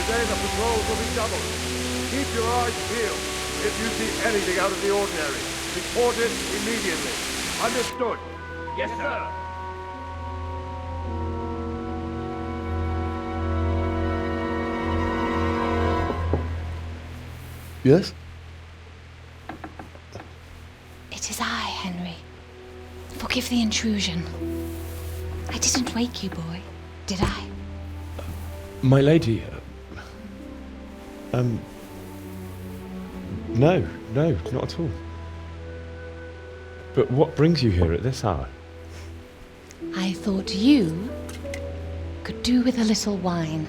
day the patrols will be doubled. Keep your eyes peeled. If you see anything out of the ordinary, report it immediately. Understood? Yes, sir. Yes? It is I, Henry. Forgive the intrusion. I didn't wake you, boy, did I? My lady, no, not at all. But what brings you here at this hour? I thought you could do with a little wine.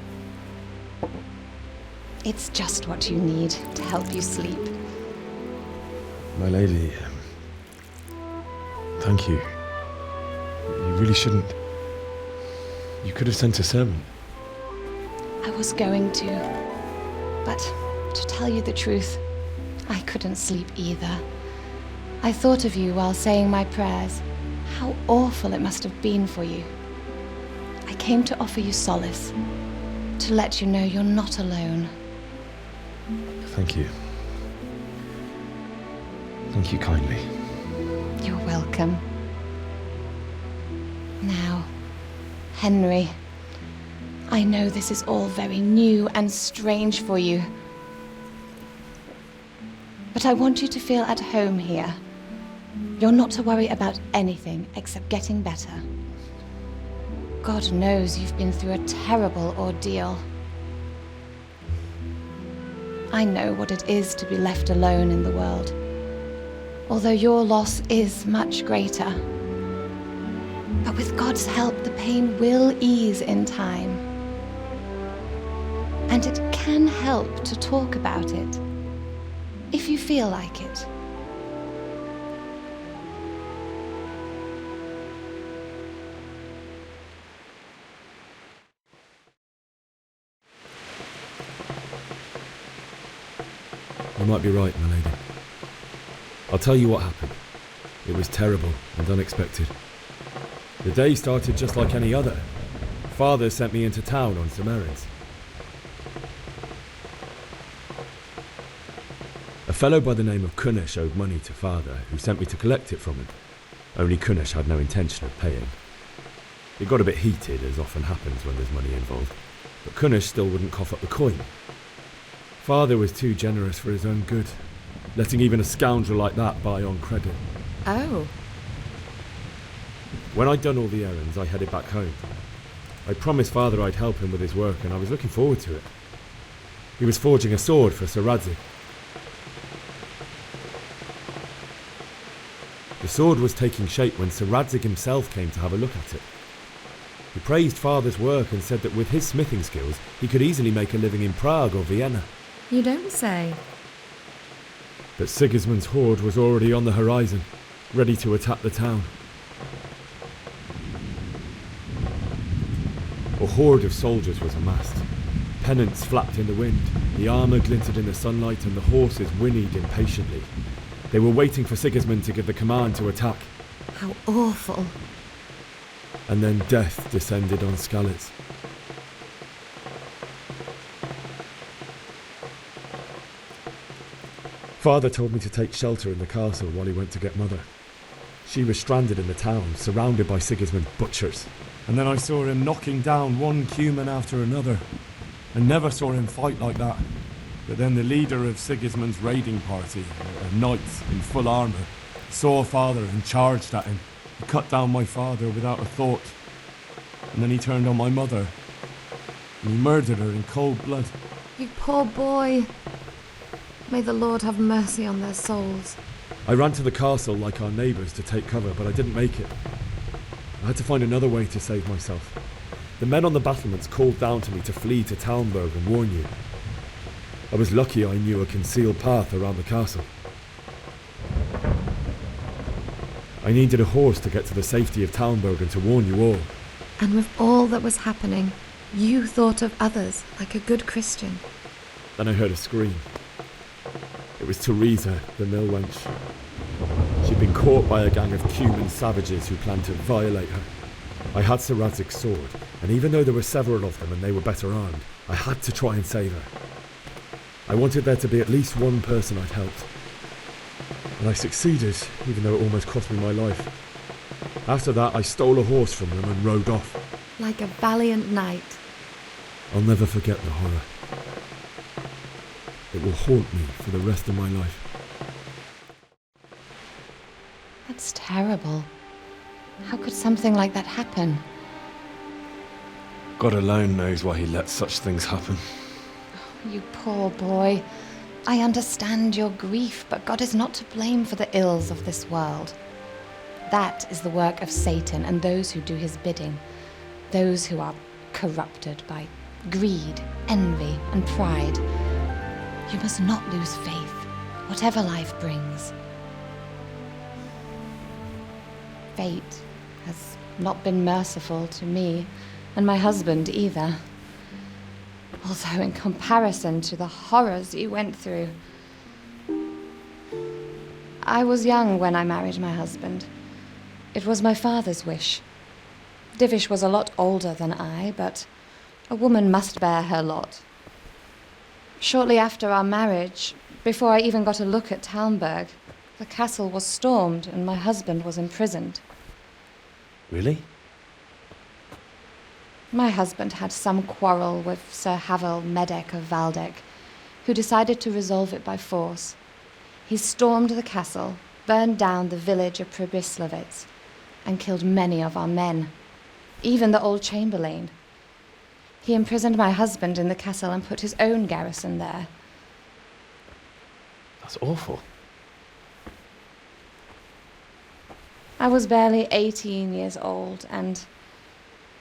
It's just what you need to help you sleep. My lady, thank you. You really shouldn't. You could have sent a servant. I was going to, but to tell you the truth, I couldn't sleep either. I thought of you while saying my prayers. How awful it must have been for you. I came to offer you solace, to let you know you're not alone. Thank you. Thank you kindly. You're welcome. Now, Henry, I know this is all very new and strange for you, but I want you to feel at home here. You're not to worry about anything except getting better. God knows you've been through a terrible ordeal. I know what it is to be left alone in the world, although your loss is much greater. But with God's help, the pain will ease in time. And it can help to talk about it, if you feel like it. You might be right, my lady. I'll tell you what happened. It was terrible and unexpected. The day started just like any other. Father sent me into town on some errands. A fellow by the name of Kunesh owed money to Father, who sent me to collect it from him. Only Kunesh had no intention of paying. It got a bit heated, as often happens when there's money involved, but Kunesh still wouldn't cough up the coin. Father was too generous for his own good, letting even a scoundrel like that buy on credit. Oh. When I'd done all the errands, I headed back home. I promised Father I'd help him with his work, and I was looking forward to it. He was forging a sword for Sir Radzig. The sword was taking shape when Sir Radzig himself came to have a look at it. He praised Father's work and said that with his smithing skills, he could easily make a living in Prague or Vienna. You don't say. But Sigismund's horde was already on the horizon, ready to attack the town. A horde of soldiers was amassed. Pennants flapped in the wind, the armour glinted in the sunlight, and the horses whinnied impatiently. They were waiting for Sigismund to give the command to attack. How awful. And then death descended on Skalitz. Father told me to take shelter in the castle while he went to get Mother. She was stranded in the town, surrounded by Sigismund's butchers. And then I saw him knocking down one Cuman after another. I never saw him fight like that. But then the leader of Sigismund's raiding party, a knight in full armour, saw Father and charged at him. He cut down my father without a thought. And then he turned on my mother. And he murdered her in cold blood. You poor boy. May the Lord have mercy on their souls. I ran to the castle like our neighbours to take cover, but I didn't make it. I had to find another way to save myself. The men on the battlements called down to me to flee to Talmberg and warn you. I was lucky I knew a concealed path around the castle. I needed a horse to get to the safety of Talmberg and to warn you all. And with all that was happening, you thought of others like a good Christian. Then I heard a scream. It was Teresa, the mill wench. She'd been caught by a gang of Cuman savages who planned to violate her. I had Sir Radzig's sword, And even though there were several of them and they were better armed, I had to try and save her. I wanted there to be at least one person I'd helped. And I succeeded, even though it almost cost me my life. After that, I stole a horse from them and rode off. Like a valiant knight. I'll never forget the horror. It will haunt me for the rest of my life. That's terrible. How could something like that happen? God alone knows why he lets such things happen. You poor boy. I understand your grief, but God is not to blame for the ills of this world. That is the work of Satan and those who do his bidding. Those who are corrupted by greed, envy, and pride. You must not lose faith, whatever life brings. Fate has not been merciful to me, and my husband either. Although in comparison to the horrors you went through. I was young when I married my husband. It was my father's wish. Divish was a lot older than I, but a woman must bear her lot. Shortly after our marriage, before I even got a look at Talmberg, the castle was stormed and my husband was imprisoned. Really? My husband had some quarrel with Sir Havel Medek of Valdek, who decided to resolve it by force. He stormed the castle, burned down the village of Pribyslavitz, and killed many of our men, even the old chamberlain. He imprisoned my husband in the castle and put his own garrison there. That's awful. I was barely 18 years old, and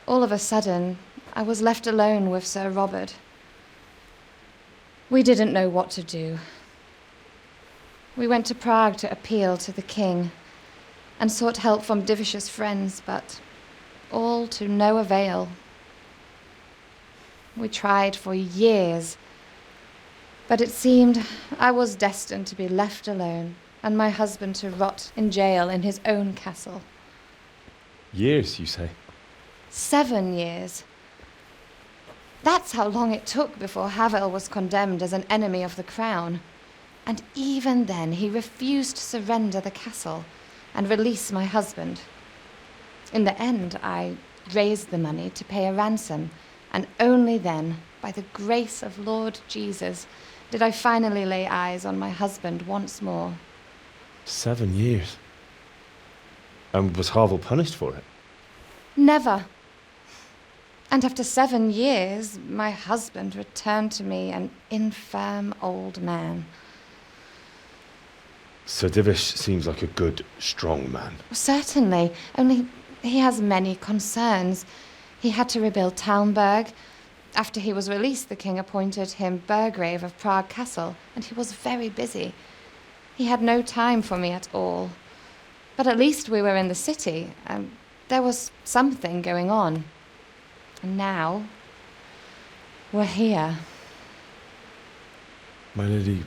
all of a sudden, I was left alone with Sir Robert. We didn't know what to do. We went to Prague to appeal to the king and sought help from Divish's friends, but all to no avail. We tried for years, but it seemed I was destined to be left alone and my husband to rot in jail in his own castle. Years, you say? 7 years. That's how long it took before Havel was condemned as an enemy of the crown. And even then he refused to surrender the castle and release my husband. In the end, I raised the money to pay a ransom, and only then, by the grace of Lord Jesus, did I finally lay eyes on my husband once more. 7 years? And was Havel punished for it? Never. And after 7 years, my husband returned to me an infirm old man. Sir Divish seems like a good, strong man. Certainly, only he has many concerns. He had to rebuild Talmberg. After he was released, the king appointed him Burgrave of Prague Castle, and he was very busy. He had no time for me at all. But at least we were in the city, and there was something going on. And now, we're here. My lady,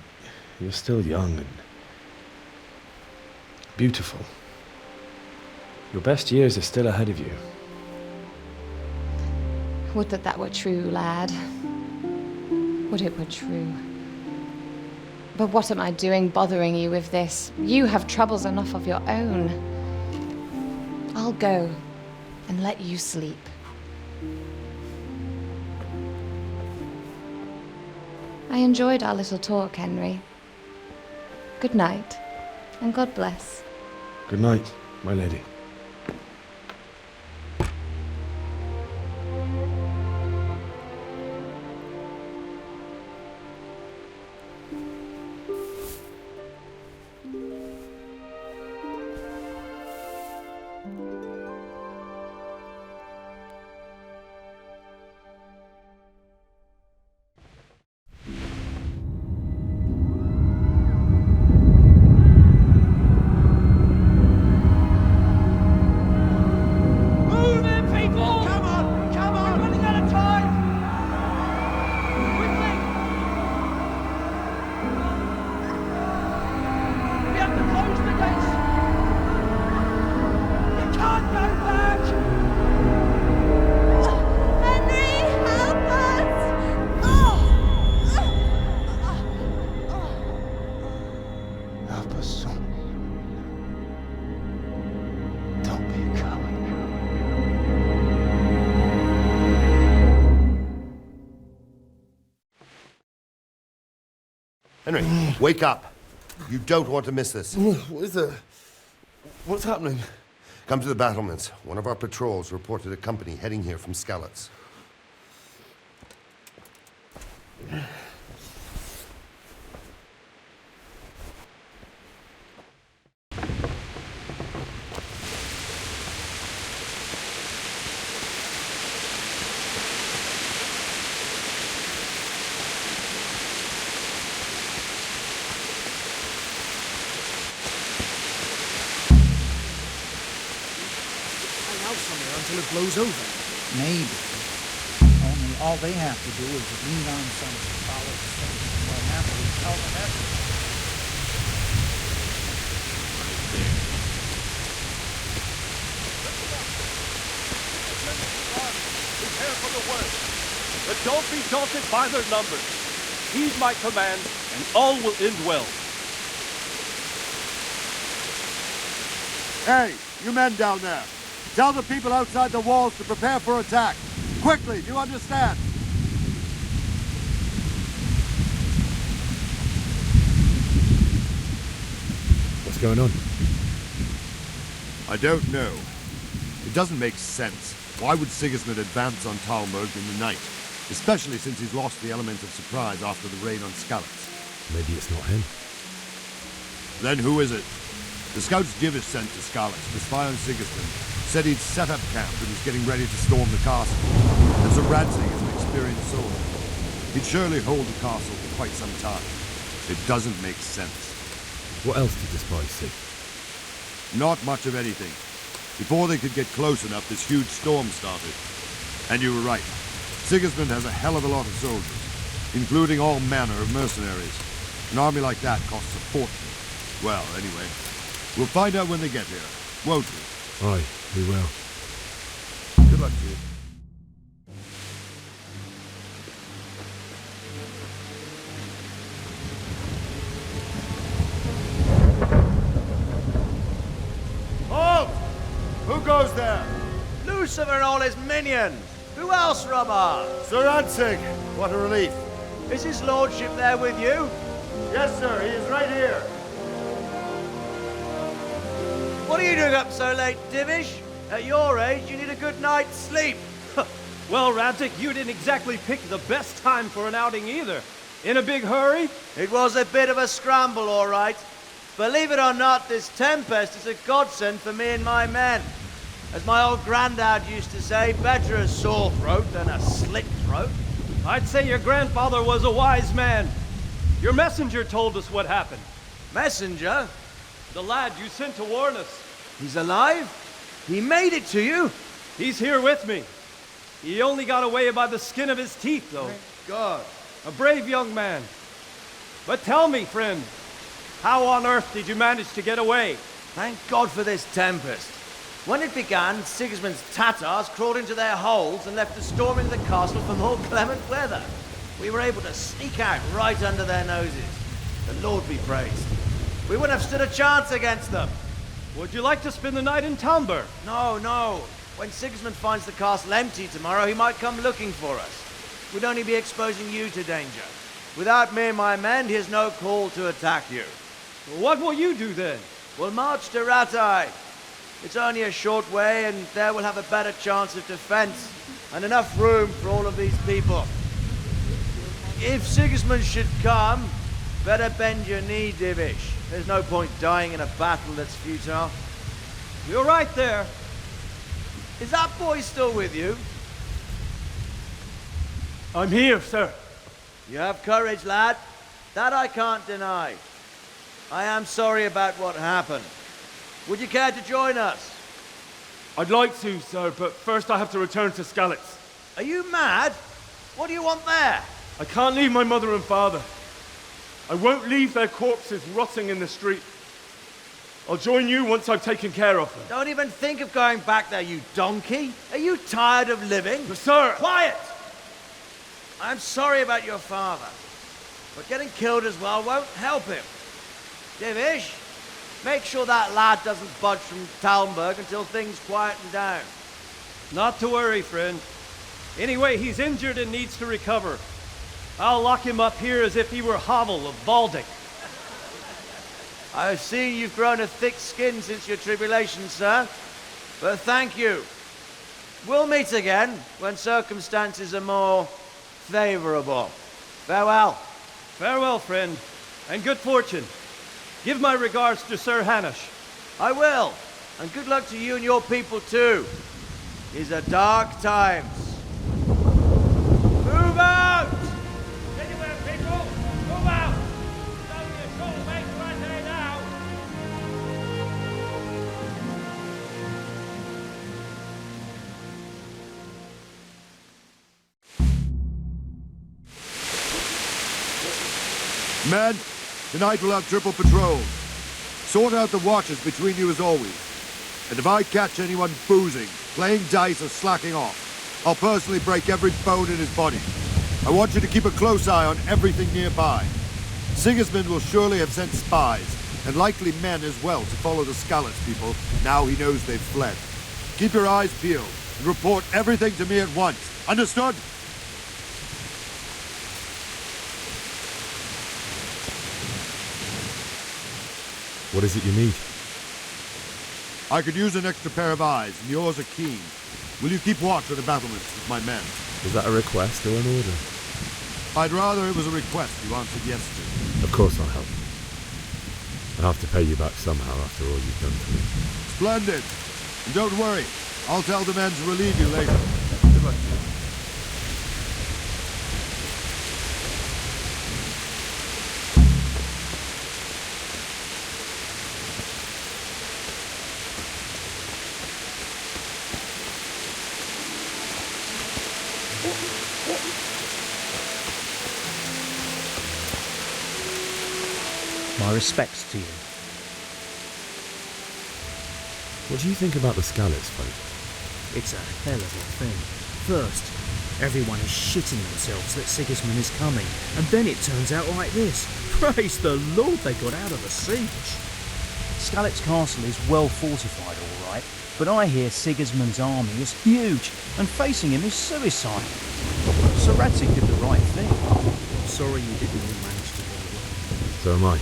you're still young and beautiful. Your best years are still ahead of you. Would that that were true, lad. Would it were true. But what am I doing bothering you with this? You have troubles enough of your own. I'll go and let you sleep. I enjoyed our little talk, Henry. Good night, and God bless. Good night, my lady. Henry, wake up. You don't want to miss this. What is it? What's happening? Come to the battlements. One of our patrols reported a company heading here from Skalitz. Until it blows over. Maybe. Only all they have to do is lean on some solid thing and we'll happily tell them everything. Prepare for the worst. But don't be daunted by their numbers. Heed my command, and all will end well. Hey, you men down there. Tell the people outside the walls to prepare for attack. Quickly, do you understand? What's going on? I don't know. It doesn't make sense. Why would Sigismund advance on Talmberg in the night? Especially since he's lost the element of surprise after the raid on Skalitz. Maybe it's not him. Then who is it? The scouts Divish sent to Skalitz to spy on Sigismund said he'd set up camp and was getting ready to storm the castle. And Sir Radzig is an experienced soldier. He'd surely hold the castle for quite some time. It doesn't make sense. What else did the spies see? Not much of anything. Before they could get close enough, this huge storm started. And you were right. Sigismund has a hell of a lot of soldiers, including all manner of mercenaries. An army like that costs a fortune. Well, anyway, we'll find out when they get here, won't we? Aye, we will. Good luck to you. Halt! Who goes there? Lucifer and all his minions. Who else, Robert? Sir Radzig. What a relief. Is his lordship there with you? Yes, sir. He is right here. What are you doing up so late, Divish? At your age, you need a good night's sleep. Well, Radzig, you didn't exactly pick the best time for an outing either. In a big hurry? It was a bit of a scramble, all right. Believe it or not, this tempest is a godsend for me and my men. As my old granddad used to say, better a sore throat than a slit throat. I'd say your grandfather was a wise man. Your messenger told us what happened. Messenger? The lad you sent to warn us. He's alive? He made it to you? He's here with me. He only got away by the skin of his teeth, though. Thank God. A brave young man. But tell me, friend, how on earth did you manage to get away? Thank God for this tempest. When it began, Sigismund's Tatars crawled into their holes and left a storm into the castle for more clement weather. We were able to sneak out right under their noses. The Lord be praised. We wouldn't have stood a chance against them. Would you like to spend the night in Talmberg? No, no. When Sigismund finds the castle empty tomorrow, he might come looking for us. We'd only be exposing you to danger. Without me and my men, he has no call to attack you. What will you do then? We'll march to Ratai. It's only a short way, and there we'll have a better chance of defense and enough room for all of these people. If Sigismund should come, better bend your knee, Divish. There's no point dying in a battle that's futile. You're right there. Is that boy still with you? I'm here, sir. You have courage, lad. That I can't deny. I am sorry about what happened. Would you care to join us? I'd like to, sir, but first I have to return to Skalitz. Are you mad? What do you want there? I can't leave my mother and father. I won't leave their corpses rotting in the street. I'll join you once I've taken care of them. Don't even think of going back there, you donkey. Are you tired of living? But sir... Quiet! I'm sorry about your father, but getting killed as well won't help him. Divish, make sure that lad doesn't budge from Talmberg until things quieten down. Not to worry, friend. Anyway, he's injured and needs to recover. I'll lock him up here as if he were Havel of Baldic. I've seen you've grown a thick skin since your tribulation, sir. But thank you. We'll meet again when circumstances are more favorable. Farewell. Farewell, friend, and good fortune. Give my regards to Sir Hanush. I will. And good luck to you and your people too. These are dark times. Move out! Anywhere, people! Move out! It's only a short way to right there now. Men, tonight we'll have triple patrol. Sort out the watches between you as always. And if I catch anyone boozing, playing dice or slacking off, I'll personally break every bone in his body. I want you to keep a close eye on everything nearby. Sigismund will surely have sent spies, and likely men as well, to follow the Skalitz people now he knows they've fled. Keep your eyes peeled and report everything to me at once. Understood? What is it you need? I could use an extra pair of eyes, and yours are keen. Will you keep watch on the battlements with my men? Was that a request or an order? I'd rather it was a request you answered yes to. Of course I'll help. I'll have to pay you back somehow after all you've done for me. Splendid. And don't worry, I'll tell the men to relieve you later. Good luck to you. My respects to you. What do you think about the Skalitz folk? It's a hell of a thing. First, everyone is shitting themselves that Sigismund is coming, and then it turns out like this. Praise the Lord they got out of the siege. Skalitz Castle is well fortified, all right, but I hear Sigismund's army is huge, and facing him is suicide. Sir Radzig did the right thing. I'm sorry you didn't all manage to get away. So am I.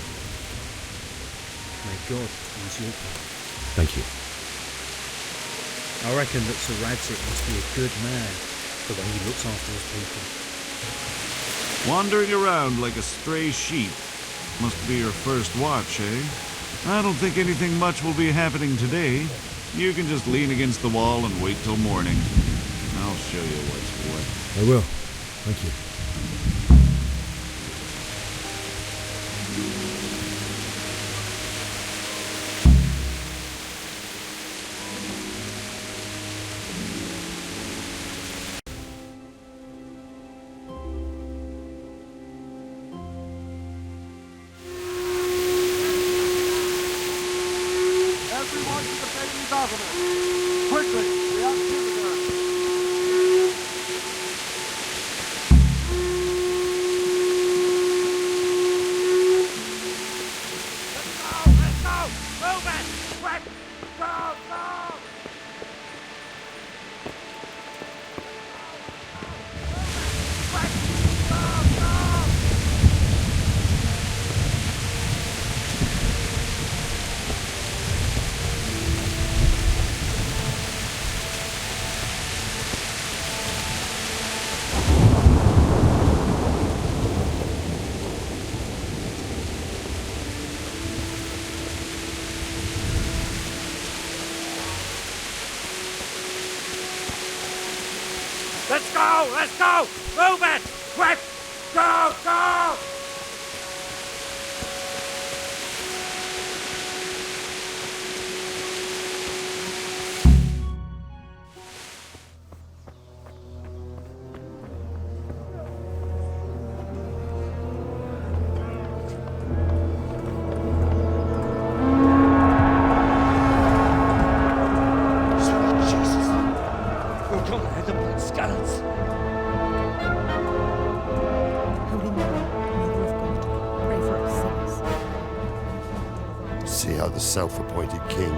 May God use your power. Thank you. I reckon that Sir Radzig must be a good man, the way he looks after his people. Wandering around like a stray sheep. Must be your first watch, eh? I don't think anything much will be happening today. You can just lean against the wall and wait till morning. I'll show you what's what. I will. Thank you. Let's go! Let's go! Move it! Quick! Go! Go! See how the self-appointed king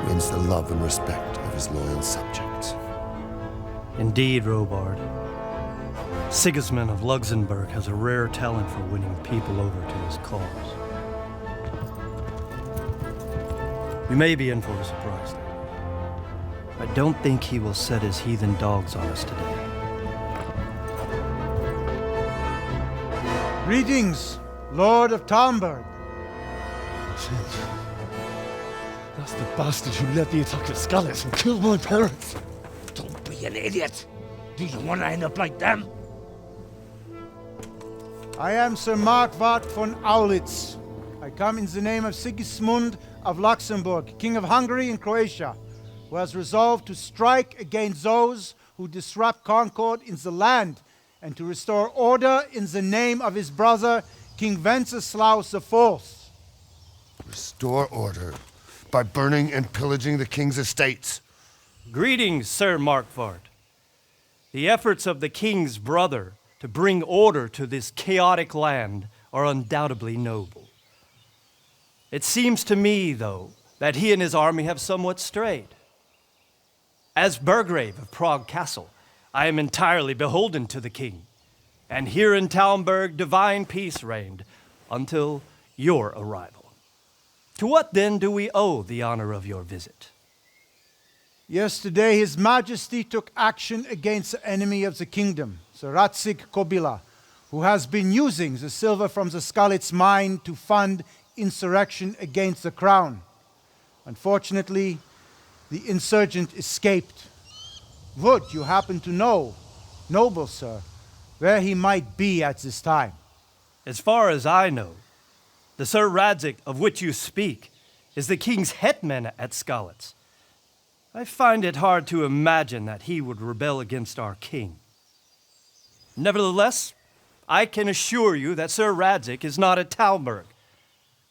wins the love and respect of his loyal subjects. Indeed, Robard. Sigismund of Luxembourg has a rare talent for winning people over to his cause. We may be in for a surprise, though. I don't think he will set his heathen dogs on us today. Greetings, Lord of Talmberg. That's the bastard who led the attack at Skalitz and killed my parents. Don't be an idiot. Do you want to end up like them? I am Sir Markwart von Aulitz. I come in the name of Sigismund of Luxembourg, King of Hungary and Croatia, who has resolved to strike against those who disrupt concord in the land and to restore order in the name of his brother, King Wenceslaus IV. Restore order by burning and pillaging the king's estates. Greetings, Sir Markwart. The efforts of the king's brother to bring order to this chaotic land are undoubtedly noble. It seems to me, though, that he and his army have somewhat strayed. As Burgrave of Prague Castle, I am entirely beholden to the king, and here in Talmberg divine peace reigned until your arrival. To what then do we owe the honor of your visit? Yesterday, His Majesty took action against the enemy of the kingdom, Sir Radzig Kobyla, who has been using the silver from the Skalitz mine to fund insurrection against the crown. Unfortunately, the insurgent escaped. Would you happen to know, noble sir, where he might be at this time? As far as I know, the Sir Radzig of which you speak is the king's hetman at Skalitz. I find it hard to imagine that he would rebel against our king. Nevertheless, I can assure you that Sir Radzig is not at Talmberg.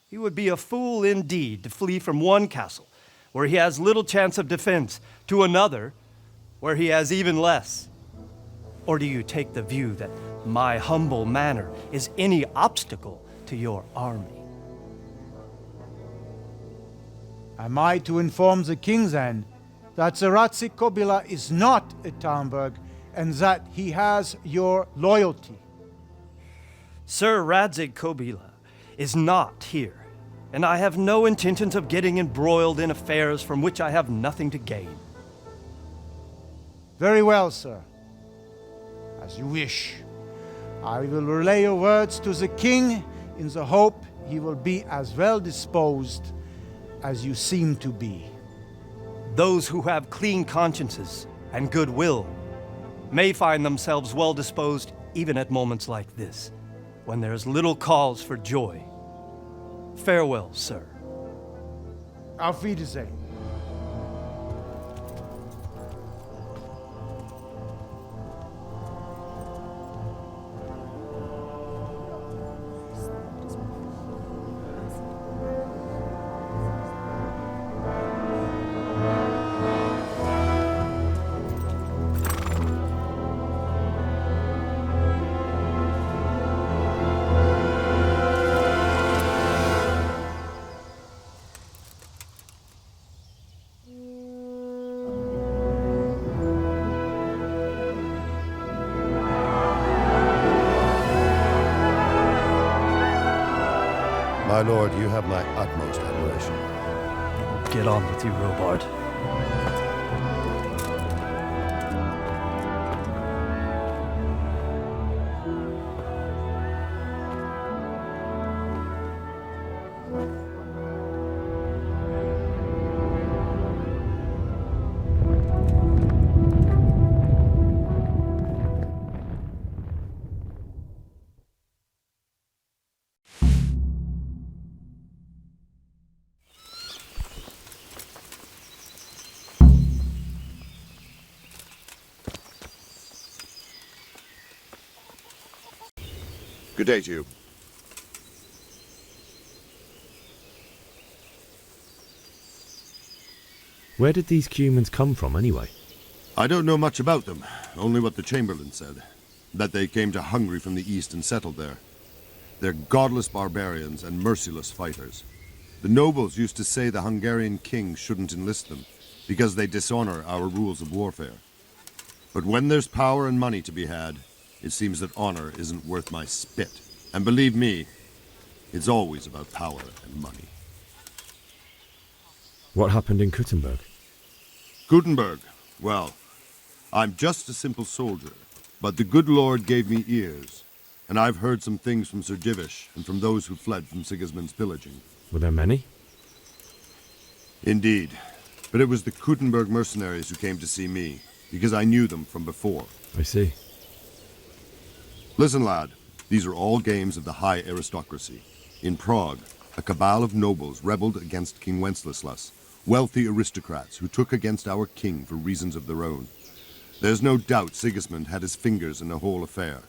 He would be a fool indeed to flee from one castle, where he has little chance of defense, to another, where he has even less. Or do you take the view that my humble manner is any obstacle to your army? Am I to inform the king then that Sir Radzig Kobyla is not at Talmberg and that he has your loyalty? Sir Radzig Kobyla is not here, and I have no intentions of getting embroiled in affairs from which I have nothing to gain. Very well, sir. As you wish. I will relay your words to the king in the hope he will be as well disposed as you seem to be. Those who have clean consciences and goodwill may find themselves well disposed even at moments like this, when there is little cause for joy. Farewell, sir. Auf Wiedersehen. My lord, you have my utmost admiration. Get on with you, Robard. Good day to you. Where did these Cumans come from, anyway? I don't know much about them, only what the Chamberlain said. That they came to Hungary from the east and settled there. They're godless barbarians and merciless fighters. The nobles used to say the Hungarian king shouldn't enlist them, because they dishonor our rules of warfare. But when there's power and money to be had, it seems that honor isn't worth my spit. And believe me, it's always about power and money. What happened in Kuttenberg? Gutenberg, well, I'm just a simple soldier, but the good Lord gave me ears, and I've heard some things from Sir Divish and from those who fled from Sigismund's pillaging. Were there many? Indeed, but it was the Kuttenberg mercenaries who came to see me, because I knew them from before. I see. Listen, lad, these are all games of the high aristocracy. In Prague, a cabal of nobles rebelled against King Wenceslaus, wealthy aristocrats who took against our king for reasons of their own. There's no doubt Sigismund had his fingers in the whole affair.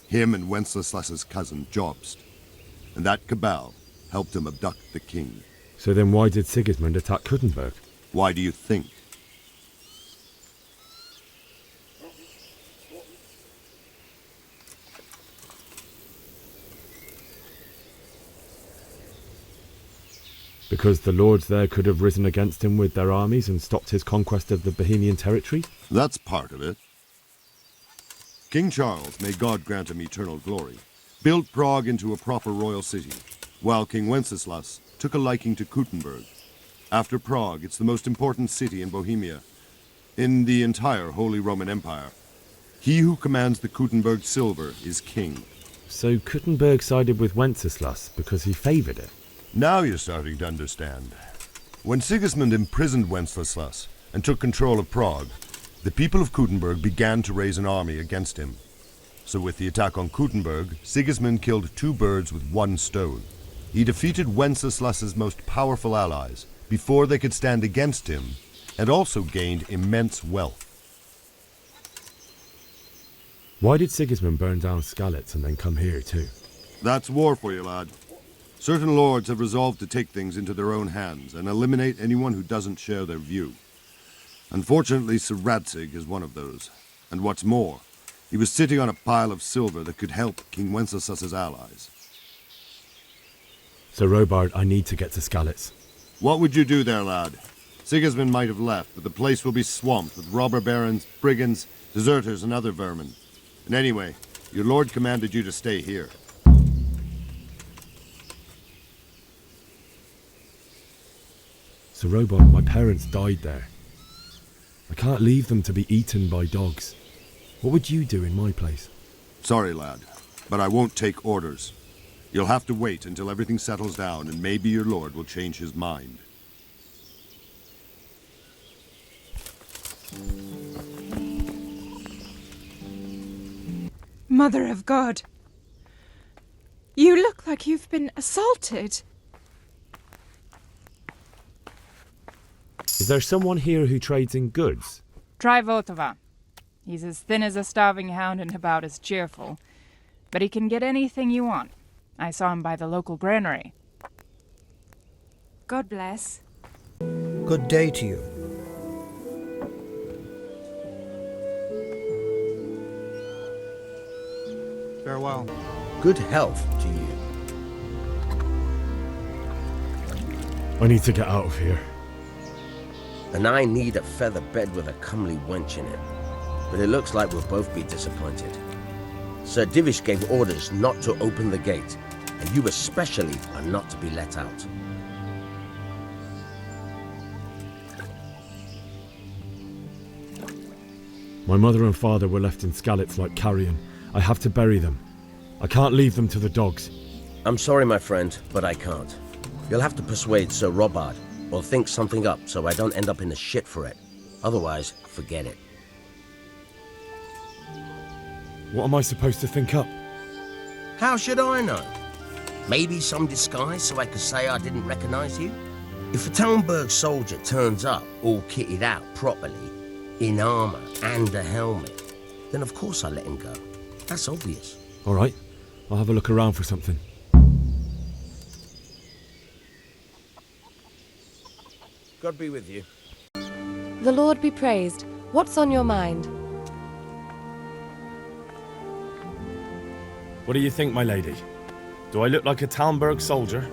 Him and Wenceslaus's cousin, Jobst. And that cabal helped him abduct the king. So then why did Sigismund attack Kuttenberg? Why do you think? Because the lords there could have risen against him with their armies and stopped his conquest of the Bohemian territory? That's part of it. King Charles, may God grant him eternal glory, built Prague into a proper royal city, while King Wenceslaus took a liking to Kuttenberg. After Prague, it's the most important city in Bohemia, in the entire Holy Roman Empire. He who commands the Kuttenberg silver is king. So Kuttenberg sided with Wenceslaus because he favoured it? Now you're starting to understand. When Sigismund imprisoned Wenceslaus and took control of Prague, the people of Kuttenberg began to raise an army against him. So with the attack on Kuttenberg, Sigismund killed two birds with one stone. He defeated Wenceslaus's most powerful allies before they could stand against him, and also gained immense wealth. Why did Sigismund burn down Skalitz and then come here too? That's war for you, lad. Certain lords have resolved to take things into their own hands and eliminate anyone who doesn't share their view. Unfortunately, Sir Radzig is one of those. And what's more, he was sitting on a pile of silver that could help King Wenceslaus's allies. Sir Robard, I need to get to Skalitz. What would you do there, lad? Sigismund might have left, but the place will be swamped with robber barons, brigands, deserters, and other vermin. And anyway, your lord commanded you to stay here. Sir Robard, my parents died there. I can't leave them to be eaten by dogs. What would you do in my place? Sorry, lad, but I won't take orders. You'll have to wait until everything settles down, and maybe your lord will change his mind. Mother of God, you look like you've been assaulted. Is there someone here who trades in goods? Try Votova. He's as thin as a starving hound and about as cheerful. But he can get anything you want. I saw him by the local granary. God bless. Good day to you. Farewell. Good health to you. I need to get out of here. And I need a feather bed with a comely wench in it. But it looks like we'll both be disappointed. Sir Divish gave orders not to open the gate, and you especially are not to be let out. My mother and father were left in Skalitz like carrion. I have to bury them. I can't leave them to the dogs. I'm sorry, my friend, but I can't. You'll have to persuade Sir Robard, or think something up so I don't end up in the shit for it. Otherwise, forget it. What am I supposed to think up? How should I know? Maybe some disguise so I could say I didn't recognize you? If a Talmberg soldier turns up all kitted out properly, in armor and a helmet, then of course I let him go. That's obvious. All right, I'll have a look around for something. God be with you. The Lord be praised. What's on your mind? What do you think, my lady? Do I look like a Talmberg soldier?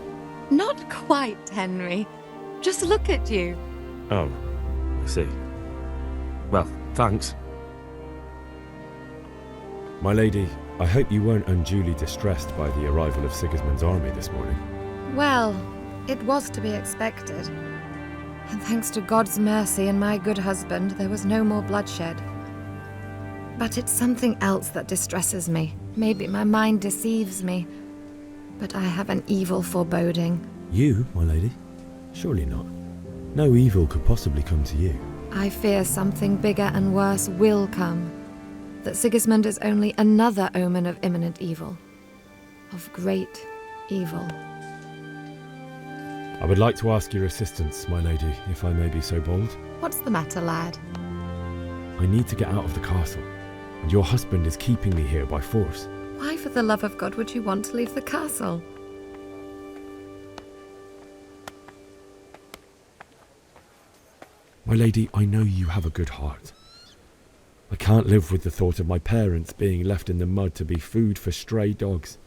Not quite, Henry. Just look at you. Oh, I see. Well, thanks. My lady, I hope you weren't unduly distressed by the arrival of Sigismund's army this morning. Well, it was to be expected. And thanks to God's mercy and my good husband, there was no more bloodshed. But it's something else that distresses me. Maybe my mind deceives me. But I have an evil foreboding. You, my lady? Surely not. No evil could possibly come to you. I fear something bigger and worse will come. That Sigismund is only another omen of imminent evil. Of great evil. I would like to ask your assistance, my lady, if I may be so bold. What's the matter, lad? I need to get out of the castle, and your husband is keeping me here by force. Why, for the love of God, would you want to leave the castle? My lady, I know you have a good heart. I can't live with the thought of my parents being left in the mud to be food for stray dogs.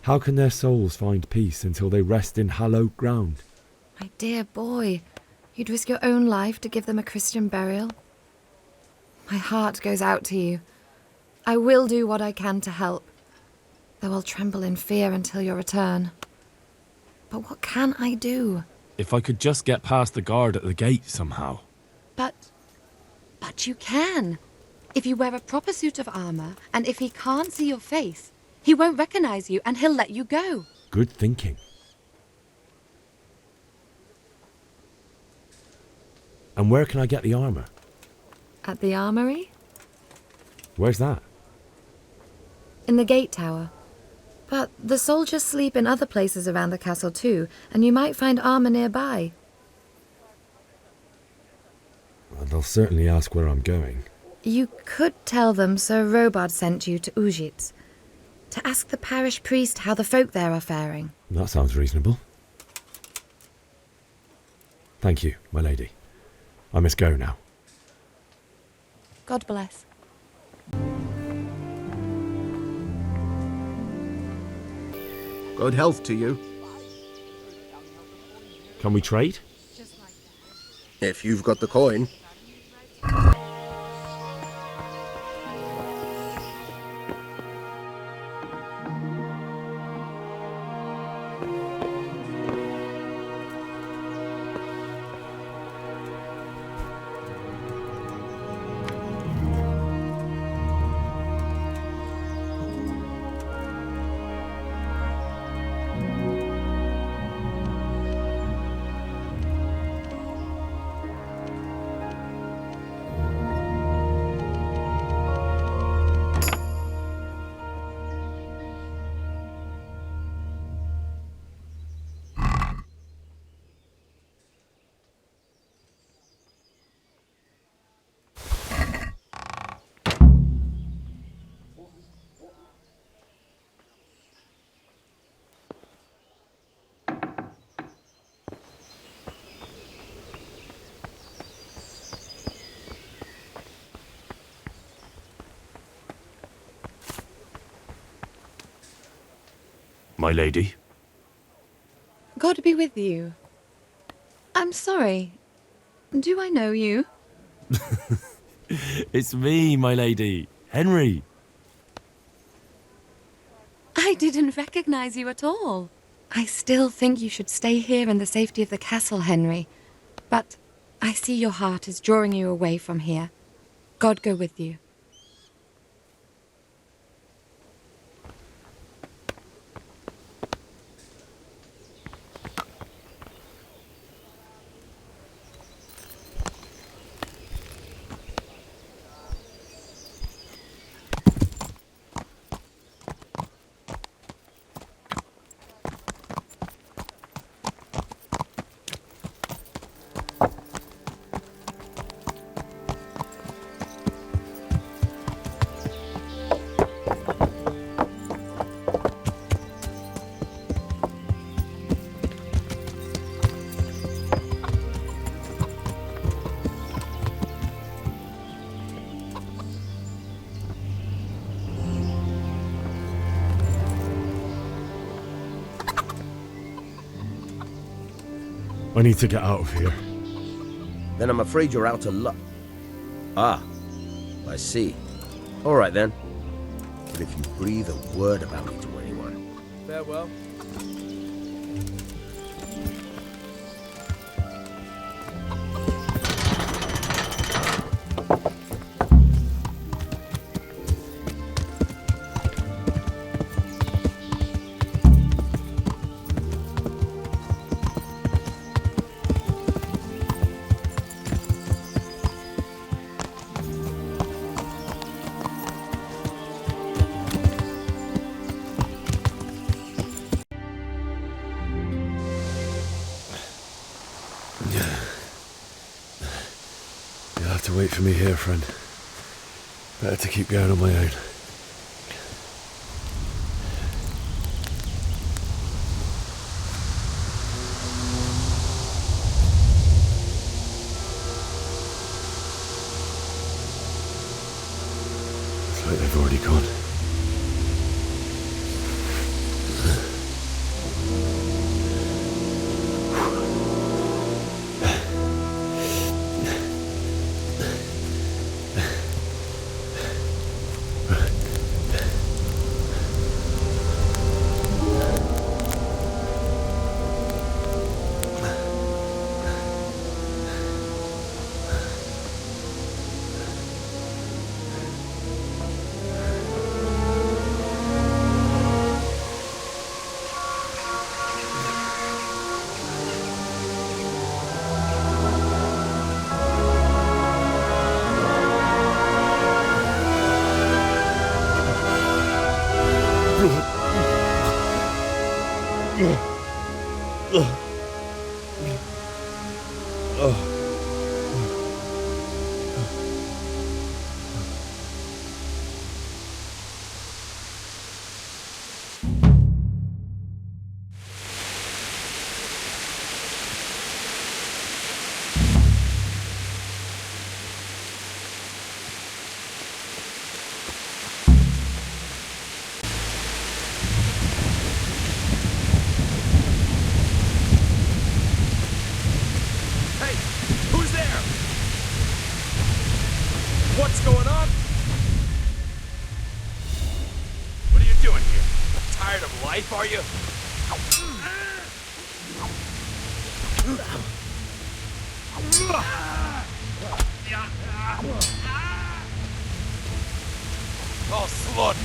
How can their souls find peace until they rest in hallowed ground? My dear boy, you'd risk your own life to give them a Christian burial? My heart goes out to you. I will do what I can to help, though I'll tremble in fear until your return. But what can I do? If I could just get past the guard at the gate somehow. But you can. If you wear a proper suit of armor, and if he can't see your face, he won't recognize you and he'll let you go. Good thinking. And where can I get the armor? At the armory? Where's that? In the gate tower. But the soldiers sleep in other places around the castle too, and you might find armor nearby. Well, they'll certainly ask where I'm going. You could tell them Sir Robard sent you to Ujits, to ask the parish priest how the folk there are faring. That sounds reasonable. Thank you, my lady. I must go now. God bless. Good health to you. Can we trade? If you've got the coin. My lady? God be with you. I'm sorry. Do I know you? It's me, my lady. Henry. I didn't recognize you at all. I still think you should stay here in the safety of the castle, Henry. But I see your heart is drawing you away from here. God go with you. I need to get out of here. Then I'm afraid you're out of luck. Ah, I see. All right then. even if you breathe a word about it to anyone. Farewell. You'll have to wait for me here, friend. Better to keep going on my own. Looks like they've already gone. What's going on? What are you doing here? Tired of life, are you? Oh, slot.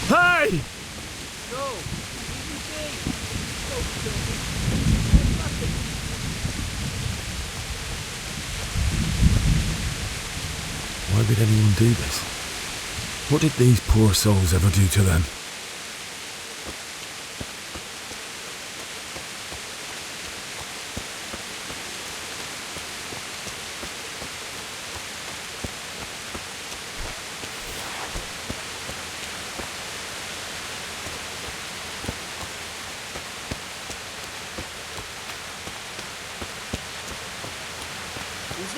Hey! Why would anyone do this? What did these poor souls ever do to them?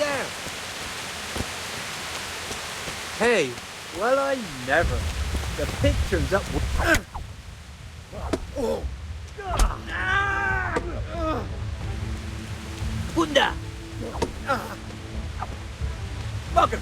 down. Hey, well, I never. The pig turns up. Bunda! Fuck him!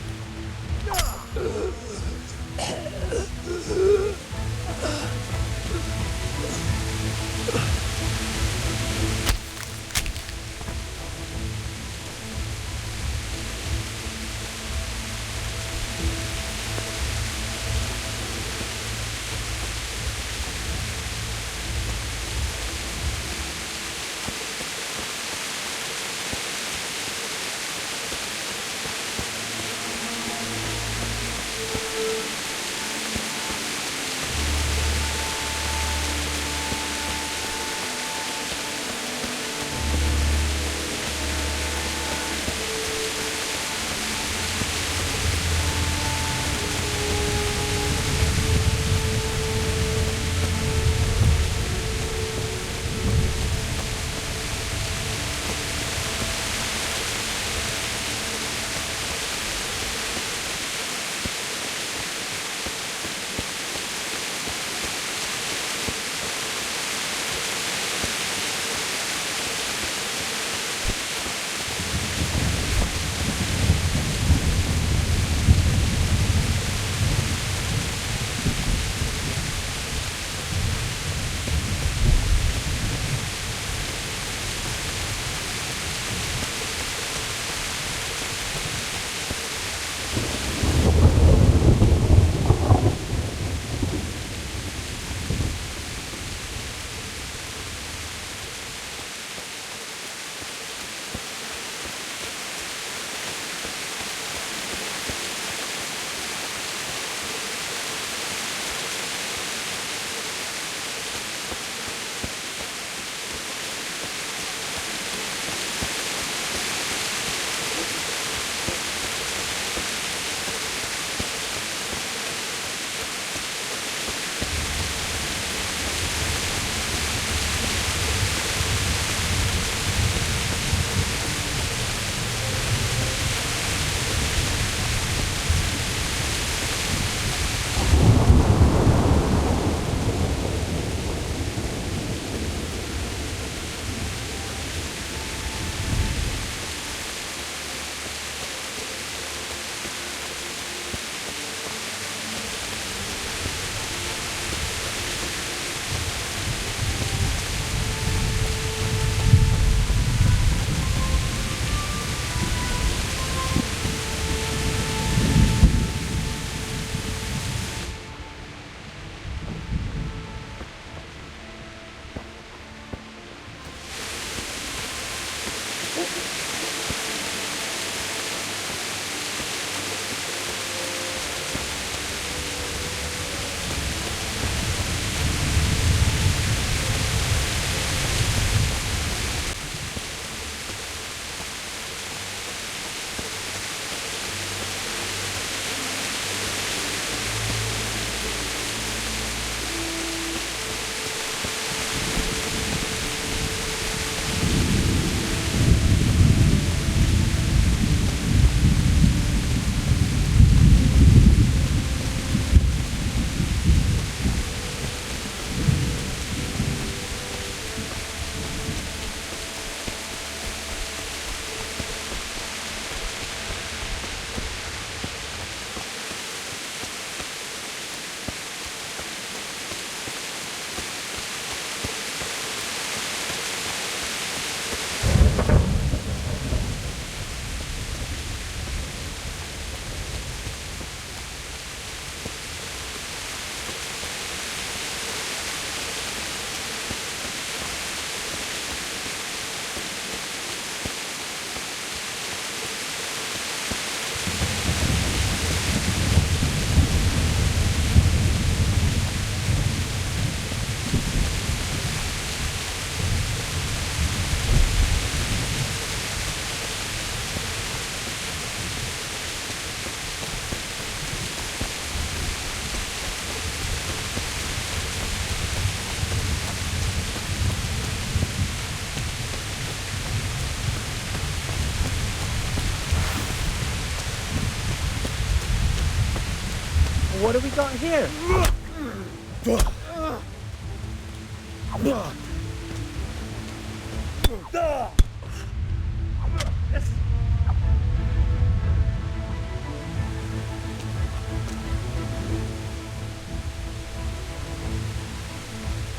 What do we got here?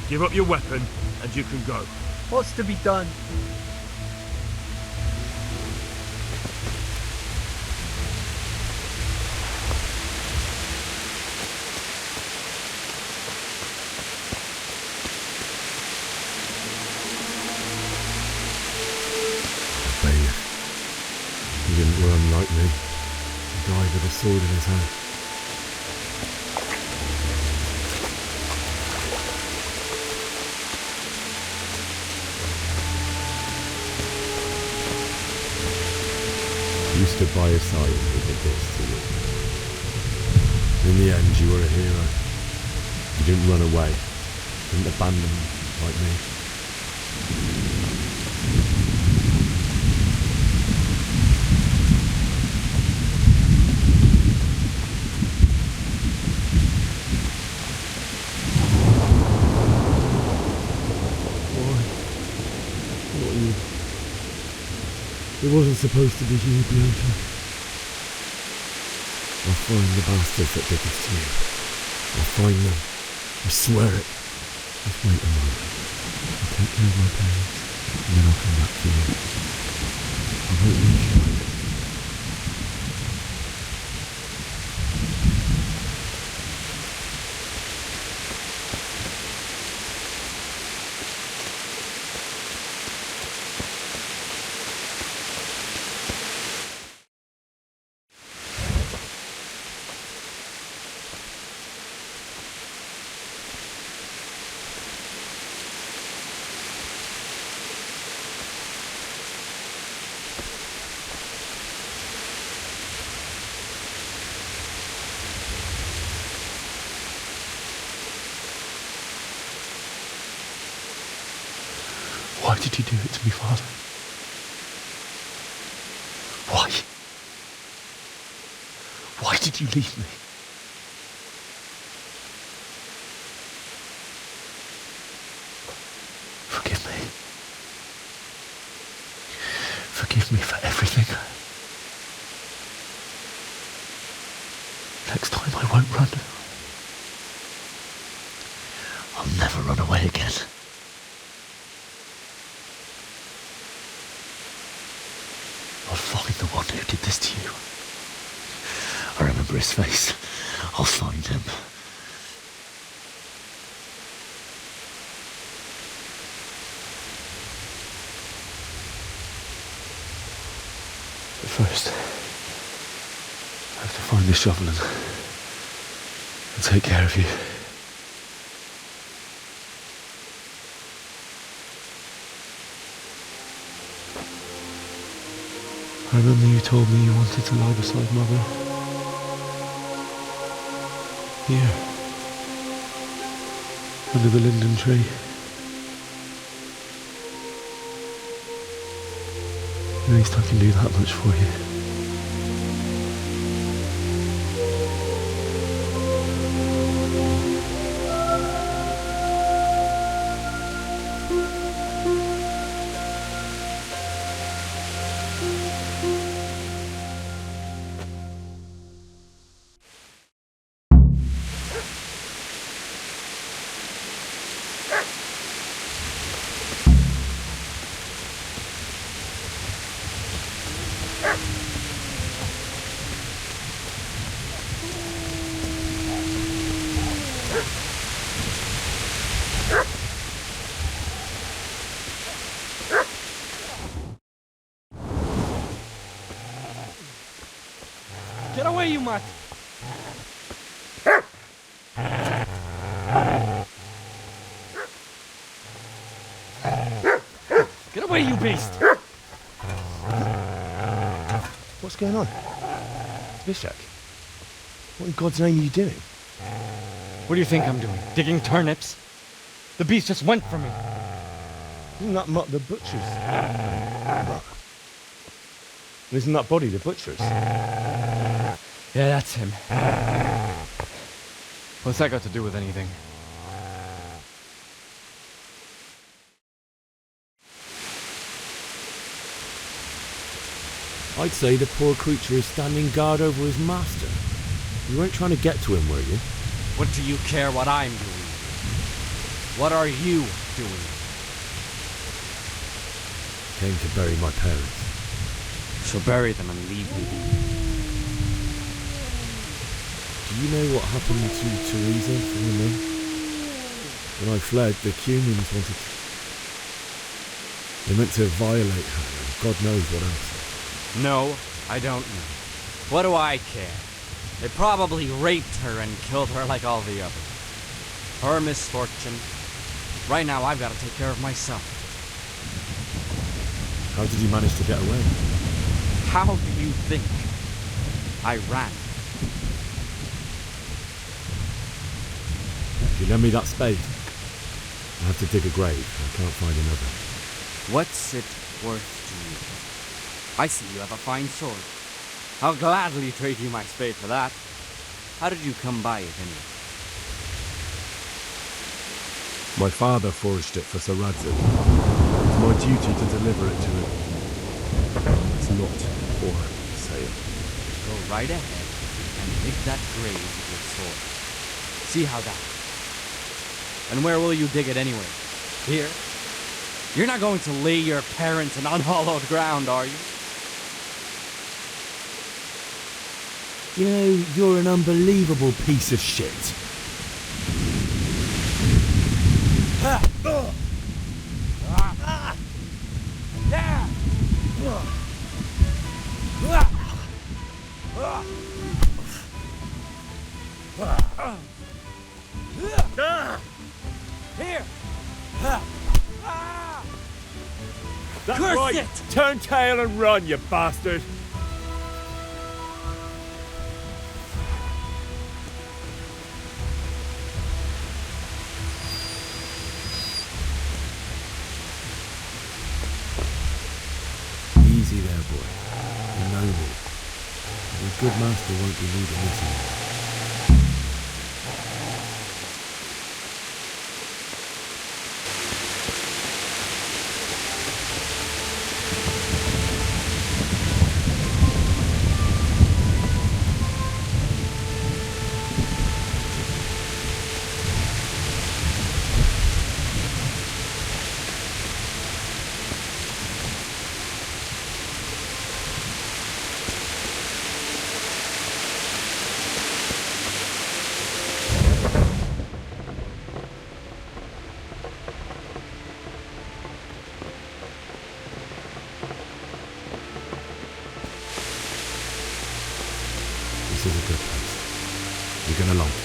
Give up your weapon, and you can go. What's to be done? He didn't run like me. He died with a sword in his hand. You stood by his side and he did this to you. In the end, you were a hero. You didn't run away. Didn't abandon him like me. It wasn't supposed to be you, Bianca. I'll find the bastards that did this to you. I'll find them. I swear it. Just wait a moment. I'll take care of my parents, and then I'll come back for you. I won't leave you. Why did you do it to me, Father? Why? Why did you leave me? Forgive me. Forgive me for everything. Next time I won't run. I'll never run away again. I'll find the one who did this to you. I remember his face. I'll find him. But first, I have to find the shovel and take care of you. I remember you told me you wanted to lie beside Mother. Here. Under the linden tree. At least I can do that much for you. Get away, you mutt! Get away, you beast! What's going on? Bishak, what in God's name are you doing? What do you think I'm doing? Digging turnips? The beast just went from me. Isn't that Mutt the butcher's? Isn't that body the butcher's? Yeah, that's him. What's that got to do with anything? I'd say the poor creature is standing guard over his master. You weren't trying to get to him, were you? What do you care what I'm doing? What are you doing? Came to bury my parents. So bury them and leave me be. Do you know what happened to Teresa from the men? When I fled, the Cumans wanted to... They meant to violate her, and God knows what else. No, I don't know. What do I care? They probably raped her and killed her like all the others. Her misfortune. Right now, I've got to take care of myself. How did you manage to get away? How do you think? I ran. If you lend me that spade, I have to dig a grave. I can't find another. What's it worth to you? I see you have a fine sword. I'll gladly trade you my spade for that. How did you come by it anyway? My father forged it for Sir Radzig. It's my duty to deliver it to him. It's not for sale. Go right ahead and dig that grave with your sword. See how that is. And where will you dig it anyway? Here? You're not going to lay your parents in unhallowed ground, are you? You know, you're an unbelievable piece of shit. Here! That's Curse right! it! Turn tail and run, you bastard! Easy there, boy. You're noble. Your good master won't be needing this anymore. This is a good place. You're gonna like it.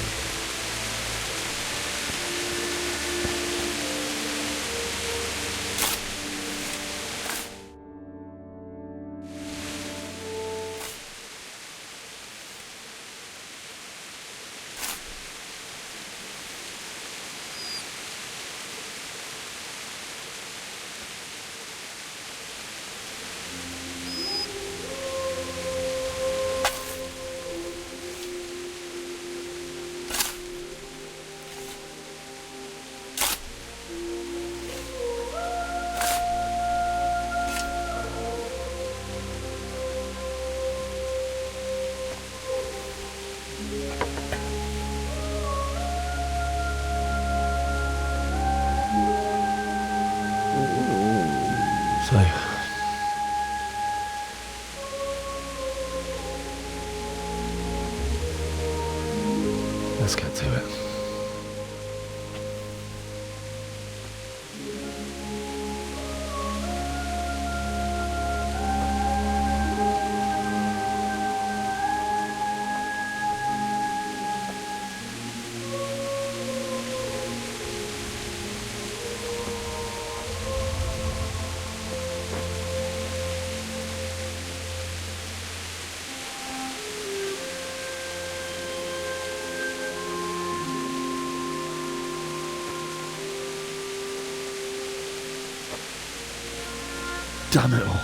So, let's get to it. Damn it all.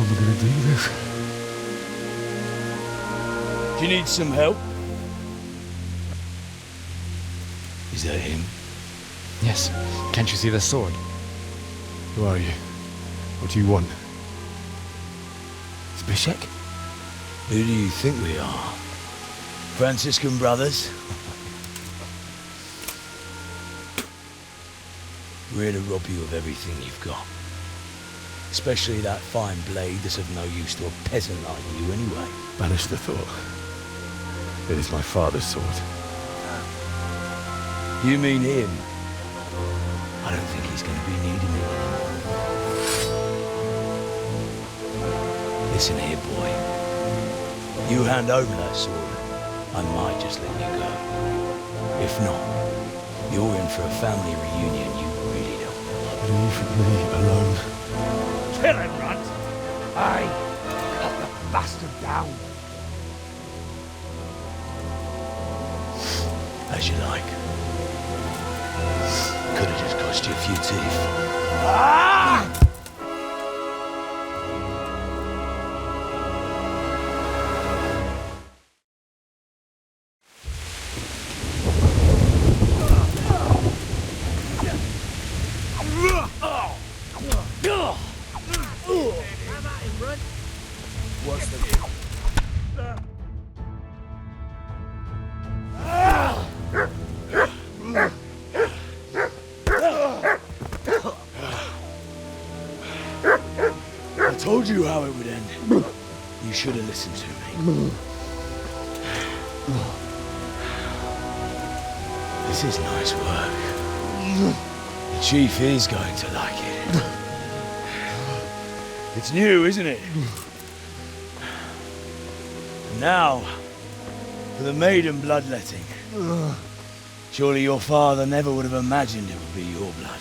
we gonna do this? Do you need some help? Is that him? Yes. Can't you see the sword? Who are you? What do you want? Zbyszek? Who do you think we are? Franciscan brothers? We're here to rob you of everything you've got. Especially that fine blade that's of no use to a peasant like you anyway. Banish the thought. It is my father's sword. You mean him? I don't think he's going to be needing it. Listen here, boy. You hand over that sword, I might just let you go. If not, you're in for a family reunion you really don't want. Leave me alone. Kill him, Runt! Aye, cut the bastard down. As you like. Could have just cost you a few teeth. Ah! What's the... I told you how it would end. You should have listened to me. This is nice work. The chief is going to like it. It's new, isn't it? And now, for the maiden bloodletting. Surely your father never would have imagined it would be your blood.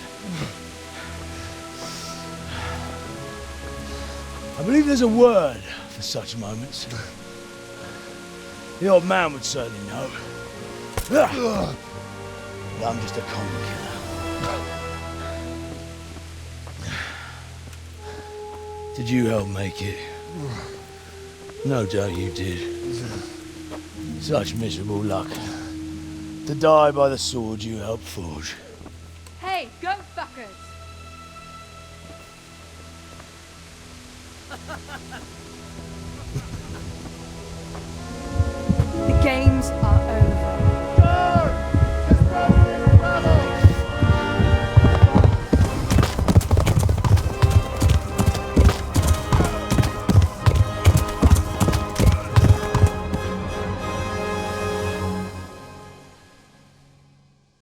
I believe there's a word for such moments. The old man would certainly know. But I'm just a common killer. Did you help make it? No doubt you did. Such miserable luck. To die by the sword you helped forge. Hey, go fuckers! The game